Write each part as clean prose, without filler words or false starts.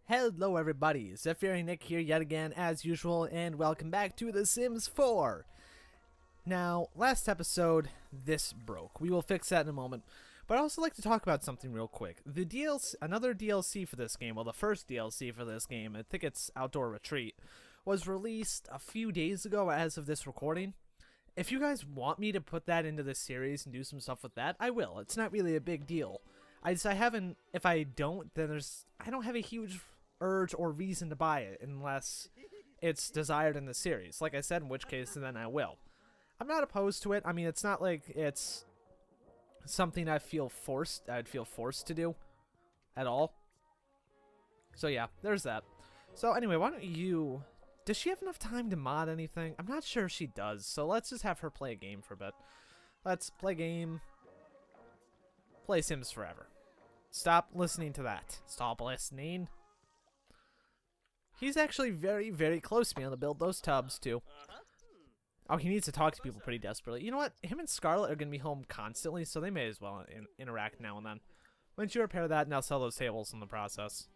Hello everybody, ZephyrianNick here yet again as usual, and welcome back to The Sims 4. Now, last episode, this broke. We will fix that in a moment, but I'd also like to talk about something real quick. The DLC, another DLC for this game, well the first DLC for this game, I think it's Outdoor Retreat, was released a few days ago as of this recording. If you guys want me to put that into this series and do some stuff with that, I will. It's not really a big deal. I haven't, if I don't, then I don't have a huge urge or reason to buy it unless it's desired in the series. Like I said, in which case, then I will. I'm not opposed to it. I mean, it's not like it's something I'd feel forced to do at all. So yeah, there's that. So anyway, why don't you... Does she have enough time to mod anything? I'm not sure if she does, so let's just have her play a game for a bit. Let's play game. Play Sims Forever. Stop listening to that. Stop listening. He's actually very, very close to me on to build those tubs, too. Oh, he needs to talk to people pretty desperately. You know what? Him and Scarlet are going to be home constantly, so they may as well interact now and then. Why don't you repair that, and I'll sell those tables in the process.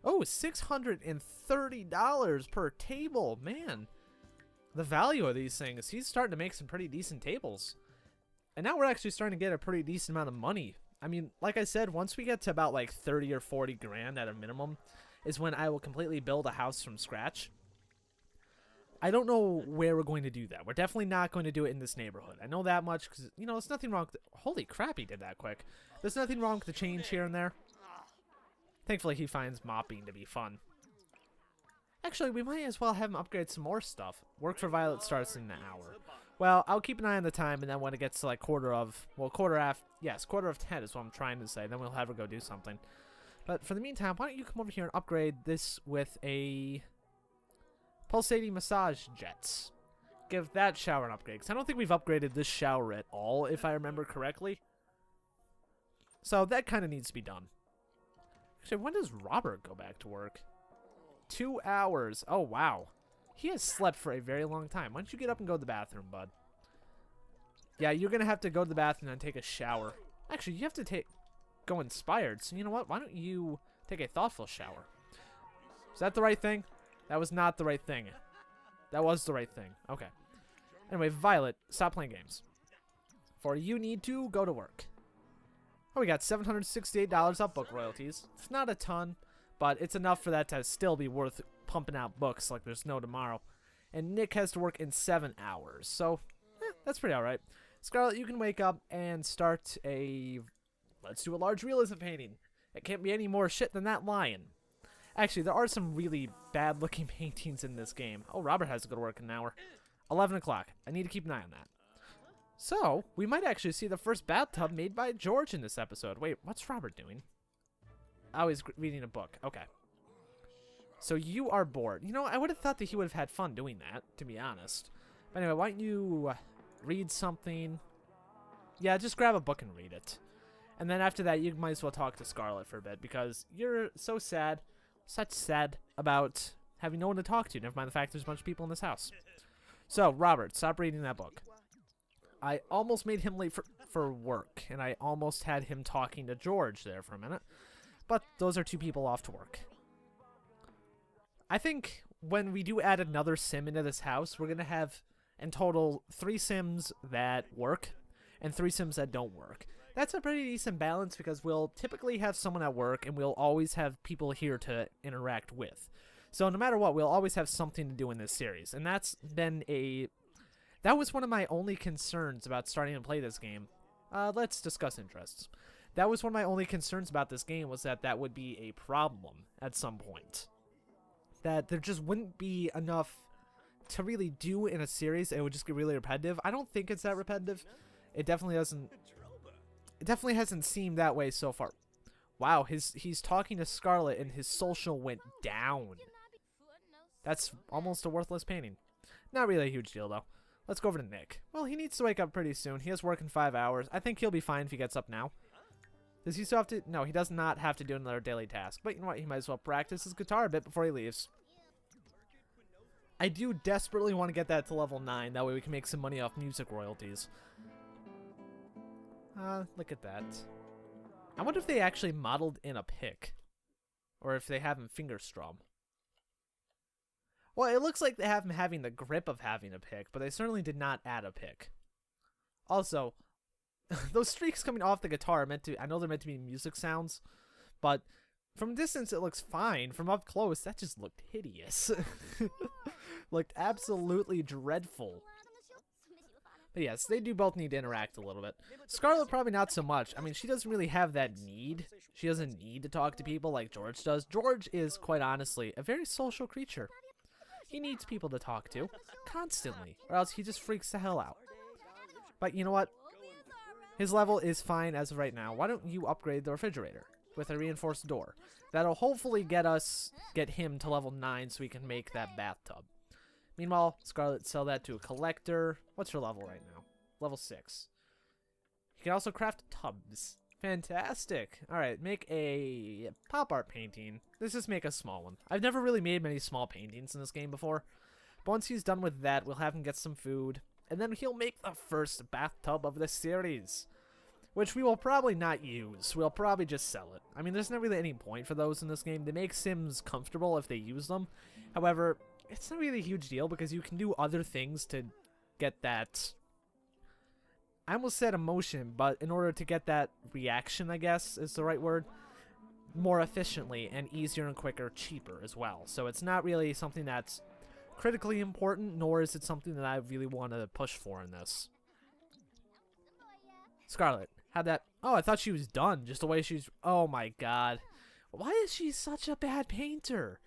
Oh, $630 per table. Man, the value of these things. He's starting to make some pretty decent tables. And now we're actually starting to get a pretty decent amount of money. I mean, like I said, once we get to about like 30 or 40 grand at a minimum is when I will completely build a house from scratch. I don't know where we're going to do that. We're definitely not going to do it in this neighborhood. I know that much because, you know, there's nothing wrong with holy crap, he did that quick. There's nothing wrong with the change here and there. Thankfully, he finds mopping to be fun. Actually, we might as well have him upgrade some more stuff. Work for Violet starts in an hour. Well, I'll keep an eye on the time, and then when it gets to like quarter of 10 is what I'm trying to say. Then we'll have her go do something. But for the meantime, why don't you come over here and upgrade this with a pulsating massage jets. Give that shower an upgrade, because I don't think we've upgraded this shower at all, if I remember correctly. So that kind of needs to be done. Actually, when does Robert go back to work? 2 hours. Oh, wow. He has slept for a very long time. Why don't you get up and go to the bathroom, bud? Yeah, you're going to have to go to the bathroom and take a shower. Actually, you have to go inspired. So you know what? Why don't you take a thoughtful shower? Is that the right thing? That was not the right thing. That was the right thing. Okay. Anyway, Violet, stop playing games. For you need to go to work. Oh, we got $768 off book royalties. It's not a ton, but it's enough for that to still be worth pumping out books like there's no tomorrow. And Nick has to work in 7 hours, so that's pretty alright. Scarlet, you can wake up and start let's do a large realism painting. It can't be any more shit than that lion. Actually, there are some really bad-looking paintings in this game. Oh, Robert has to go to work in an hour. 11 o'clock. I need to keep an eye on that. So, we might actually see the first bathtub made by George in this episode. Wait, what's Robert doing? Oh, he's reading a book. Okay. So you are bored. You know, I would have thought that he would have had fun doing that, to be honest. But anyway, why don't you read something? Yeah, just grab a book and read it. And then after that, you might as well talk to Scarlet for a bit, because you're so sad, such sad about having no one to talk to. Never mind the fact there's a bunch of people in this house. So, Robert, stop reading that book. I almost made him late for work, and I almost had him talking to George there for a minute. But those are 2 people off to work. I think when we do add another sim into this house, we're going to have, in total, 3 sims that work and 3 sims that don't work. That's a pretty decent balance because we'll typically have someone at work and we'll always have people here to interact with. So no matter what, we'll always have something to do in this series. And that was one of my only concerns about starting to play this game. Let's discuss interests. That was one of my only concerns about this game, was that would be a problem at some point. That there just wouldn't be enough to really do in a series. It would just get really repetitive. I don't think it's that repetitive. It definitely doesn't. It definitely hasn't seemed that way so far. Wow, he's talking to Scarlet and his social went down. That's almost a worthless painting. Not really a huge deal, though. Let's go over to Nick. Well, he needs to wake up pretty soon. He has work in 5 hours. I think he'll be fine if he gets up now. Does he still have to? No, he does not have to do another daily task. But you know what? He might as well practice his guitar a bit before he leaves. I do desperately want to get that to level 9. That way we can make some money off music royalties. Look at that. I wonder if they actually modeled in a pick. Or if they have him finger strum. Well, it looks like they have him having the grip of having a pick, but they certainly did not add a pick. Also, those streaks coming off the guitar are meant to, I know they're meant to be music sounds, but from a distance it looks fine. From up close, that just looked hideous. Looked absolutely dreadful. But yes, they do both need to interact a little bit. Scarlet probably not so much. I mean, she doesn't really have that need. She doesn't need to talk to people like George does. George is, quite honestly, a very social creature. He needs people to talk to, constantly, or else he just freaks the hell out. But you know what? His level is fine as of right now. Why don't you upgrade the refrigerator with a reinforced door? That'll hopefully get him to level 9 so we can make that bathtub. Meanwhile, Scarlet, sell that to a collector. What's her level right now? Level 6. You can also craft tubs. Fantastic. Alright, make a pop art painting. Let's just make a small one. I've never really made many small paintings in this game before. But once he's done with that, we'll have him get some food. And then he'll make the first bathtub of the series. Which we will probably not use. We'll probably just sell it. I mean, there's not really any point for those in this game. They make Sims comfortable if they use them. However, it's not really a huge deal because you can do other things to get that... I almost said emotion, but in order to get that reaction, I guess, is the right word, more efficiently and easier and quicker, cheaper as well. So it's not really something that's critically important, nor is it something that I really want to push for in this. Scarlet, how'd that... Oh, I thought she was done, just the way she's... Oh my god. Why is she such a bad painter?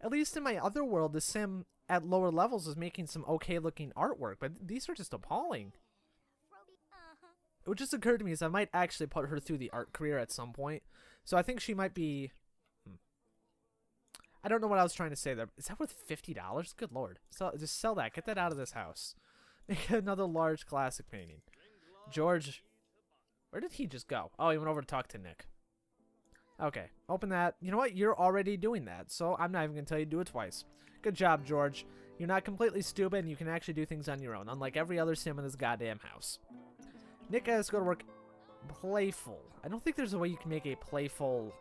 At least in my other world, the sim at lower levels is making some okay-looking artwork, but these are just appalling. It just occurred to me is I might actually put her through the art career at some point. So I think she might be... I don't know what I was trying to say there. Is that worth $50? Good lord. So just sell that. Get that out of this house. Make another large classic painting. George... Where did he just go? Oh, he went over to talk to Nick. Okay, open that. You know what? You're already doing that, so I'm not even going to tell you to do it twice. Good job, George. You're not completely stupid, and you can actually do things on your own, unlike every other sim in this goddamn house. Nick has to go to work playful. I don't think there's a way you can make a playful...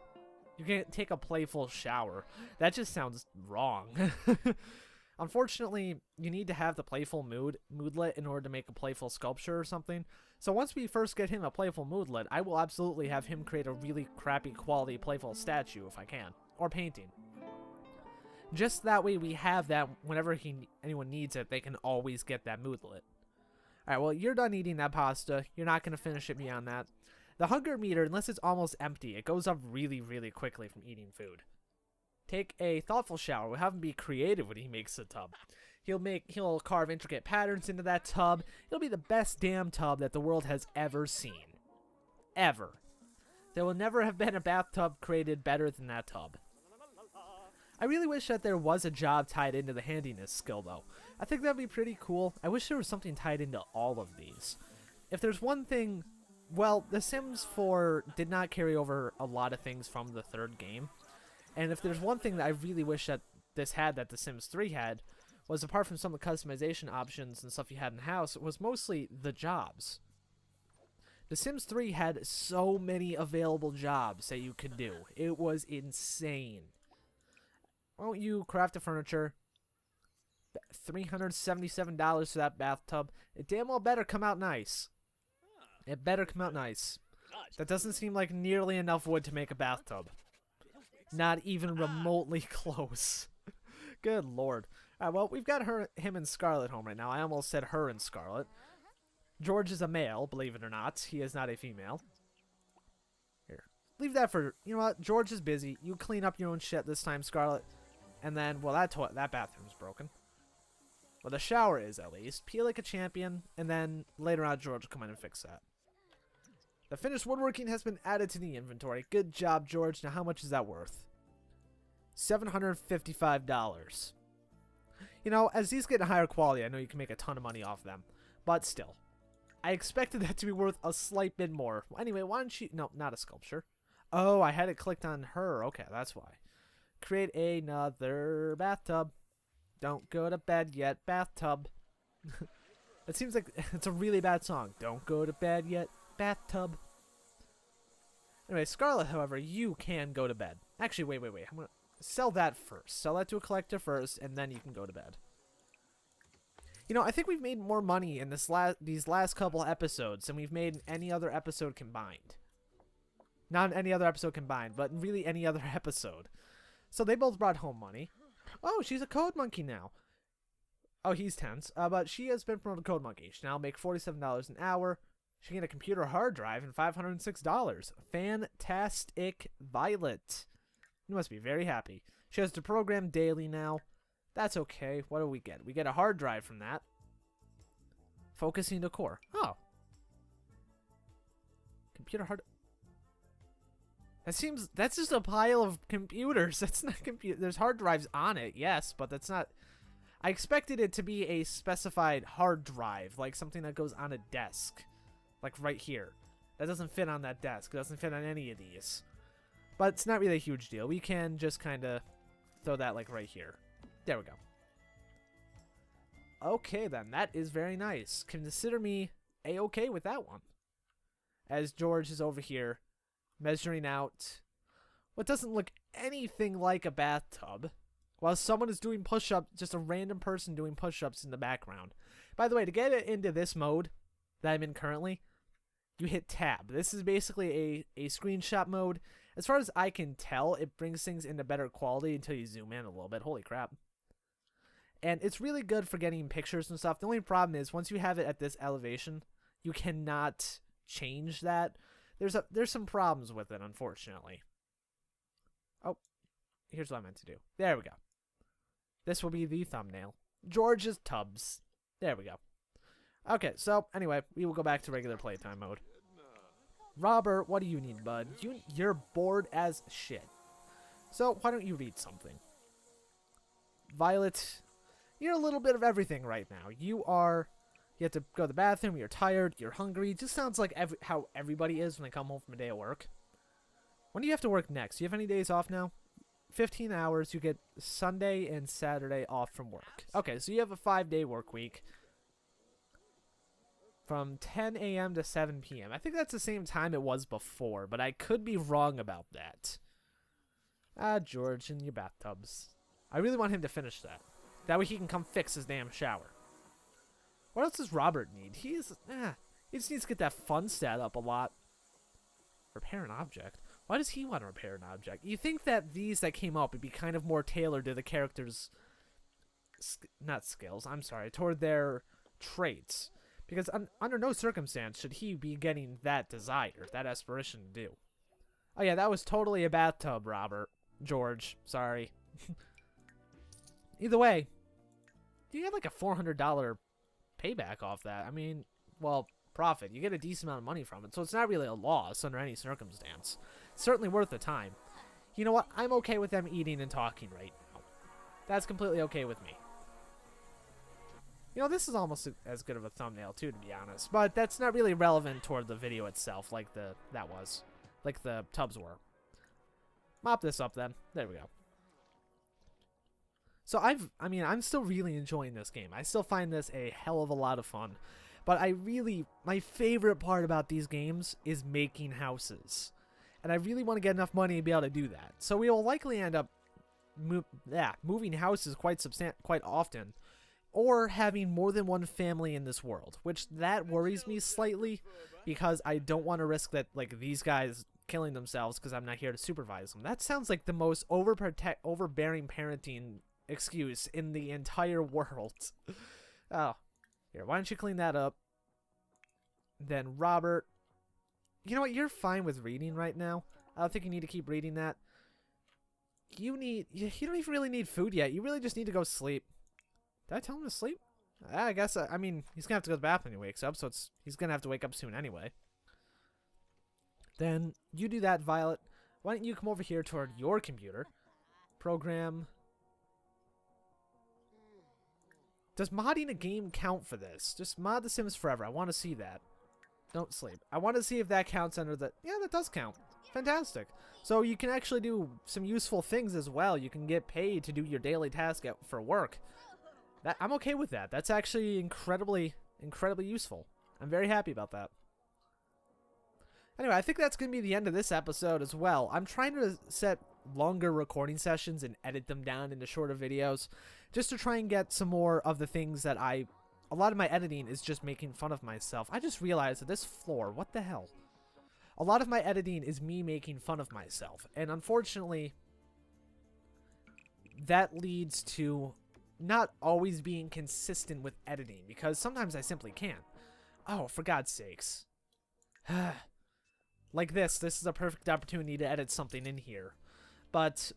You can't take a playful shower. That just sounds wrong. Unfortunately, you need to have the playful moodlet in order to make a playful sculpture or something. So once we first get him a playful moodlet, I will absolutely have him create a really crappy quality playful statue if I can. Or painting. Just that way we have that whenever anyone needs it, they can always get that moodlet. Alright, well, you're done eating that pasta. You're not going to finish it beyond that. The hunger meter, unless it's almost empty, it goes up really, really quickly from eating food. Take a thoughtful shower. We'll have him be creative when he makes a tub. He'll carve intricate patterns into that tub. It'll be the best damn tub that the world has ever seen. Ever. There will never have been a bathtub created better than that tub. I really wish that there was a job tied into the handiness skill, though. I think that'd be pretty cool. I wish there was something tied into all of these. If there's one thing... Well, The Sims 4 did not carry over a lot of things from the third game. And if there's one thing that I really wish that this had that The Sims 3 had, was apart from some of the customization options and stuff you had in the house, it was mostly the jobs. The Sims 3 had so many available jobs that you could do. It was insane. Why don't you craft the furniture? $377 for that bathtub. It damn well better come out nice. It better come out nice. That doesn't seem like nearly enough wood to make a bathtub. Not even remotely close. Good lord. Alright, well, we've got him and Scarlet home right now. I almost said her and Scarlet. George is a male, believe it or not. He is not a female. Here. Leave that for... You know what? George is busy. You clean up your own shit this time, Scarlet. And then, well, that bathroom's broken. Well, the shower is, at least. Pee like a champion. And then, later on, George will come in and fix that. The finished woodworking has been added to the inventory. Good job, George. Now, how much is that worth? $755. You know, as these get higher quality, I know you can make a ton of money off them. But still. I expected that to be worth a slight bit more. Anyway, why don't you... No, not a sculpture. Oh, I had it clicked on her. Okay, that's why. Create another bathtub. Don't go to bed yet, bathtub. It seems like it's a really bad song. Don't go to bed yet, bathtub. Anyway, Scarlet, however, you can go to bed. Actually, wait. I'm gonna sell that first. Sell that to a collector first, and then you can go to bed. You know, I think we've made more money in these last couple episodes than we've made in any other episode combined. Not any other episode combined, but really any other episode. So they both brought home money. Oh, she's a code monkey now. Oh, he's tense. But she has been promoted to code monkey. She now make $47 an hour. She can get a computer hard drive and $506. Fantastic Violet. You must be very happy. She has to program daily now. That's okay. What do we get? We get a hard drive from that. Focusing to core. Oh. Computer hard... That's just a pile of computers. That's not computer. There's hard drives on it, yes, but that's not... I expected it to be a specified hard drive, like something that goes on a desk. Like right here. That doesn't fit on that desk. It doesn't fit on any of these. But it's not really a huge deal. We can just kind of throw that like right here. There we go. Okay then, that is very nice. Consider me a-okay with that one. As George is over here measuring out what doesn't look anything like a bathtub, while someone is doing push-ups, just a random person doing push-ups in the background. By the way, to get it into this mode that I'm in currently, you hit tab. This is basically a screenshot mode. As far as I can tell, it brings things into better quality until you zoom in a little bit. Holy crap. And it's really good for getting pictures and stuff. The only problem is once you have it at this elevation, you cannot change that. There's some problems with it, unfortunately. Oh, here's what I meant to do. There we go. This will be the thumbnail. George's tubs. There we go. Okay, so anyway, we will go back to regular playtime mode. Robert, what do you need, bud? You're bored as shit. So why don't you read something? Violet, you're a little bit of everything right now. You have to go to the bathroom, you're tired, you're hungry. It just sounds like how everybody is when they come home from a day of work. When do you have to work next? Do you have any days off now? 15 hours, you get Sunday and Saturday off from work. Okay, so you have a 5-day work week. From 10 a.m. to 7 p.m. I think that's the same time it was before, but I could be wrong about that. George, in your bathtubs. I really want him to finish that. That way he can come fix his damn shower. What else does Robert need? He just needs to get that fun stat up a lot. Repair an object? Why does he want to repair an object? You think that these that came up would be kind of more tailored to the character's... not skills, I'm sorry. Toward their traits. Because under no circumstance should he be getting that desire, that aspiration to do. Oh yeah, that was totally a bathtub, Robert. George, sorry. Either way, you get like a $400 payback off that. I mean, well, profit. You get a decent amount of money from it, so it's not really a loss under any circumstance. It's certainly worth the time. You know what? I'm okay with them eating and talking right now. That's completely okay with me. You know, this is almost as good of a thumbnail, too, to be honest. But that's not really relevant toward the video itself like the tubs were. Mop this up, then. There we go. So, I'm still really enjoying this game. I still find this a hell of a lot of fun. But my favorite part about these games is making houses. And I really want to get enough money to be able to do that. So, we will likely end up moving houses quite often. Or having more than one family in this world, which that worries me slightly because I don't want to risk that like these guys killing themselves because I'm not here to supervise them. That sounds like the most overbearing parenting excuse in the entire world. Oh, here, why don't you clean that up? Then Robert, you know what? You're fine with reading right now. I don't think you need to keep reading that. You don't even really need food yet. You really just need to go sleep. Did I tell him to sleep? I guess, I mean, he's going to have to go to the bathroom when he wakes up, so he's going to have to wake up soon anyway. Then, you do that, Violet. Why don't you come over here toward your computer? Program. Does modding a game count for this? Just mod The Sims Forever. I want to see that. Don't sleep. I want to see if that counts under the... Yeah, that does count. Fantastic. So you can actually do some useful things as well. You can get paid to do your daily task for work. I'm okay with that. That's actually incredibly useful. I'm very happy about that. Anyway, I think that's going to be the end of this episode as well. I'm trying to set longer recording sessions and edit them down into shorter videos just to try and get some more of the things that a lot of my editing is just making fun of myself. I just realized that this floor, what the hell? A lot of my editing is me making fun of myself. And unfortunately, that leads to not always being consistent with editing because sometimes I simply can't. Oh, for God's sakes. Like this is a perfect opportunity to edit something in here. But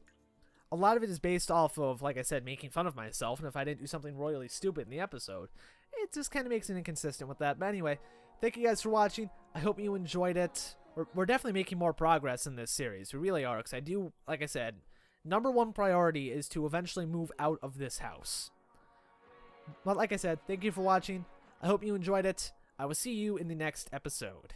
a lot of it is based off of, like I said, making fun of myself. And if I didn't do something royally stupid in the episode, it just kind of makes it inconsistent with that. But anyway, thank you guys for watching. I hope you enjoyed it. We're definitely making more progress in this series. We really are, because I do, like I said, #1 priority is to eventually move out of this house. But like I said, thank you for watching. I hope you enjoyed it. I will see you in the next episode.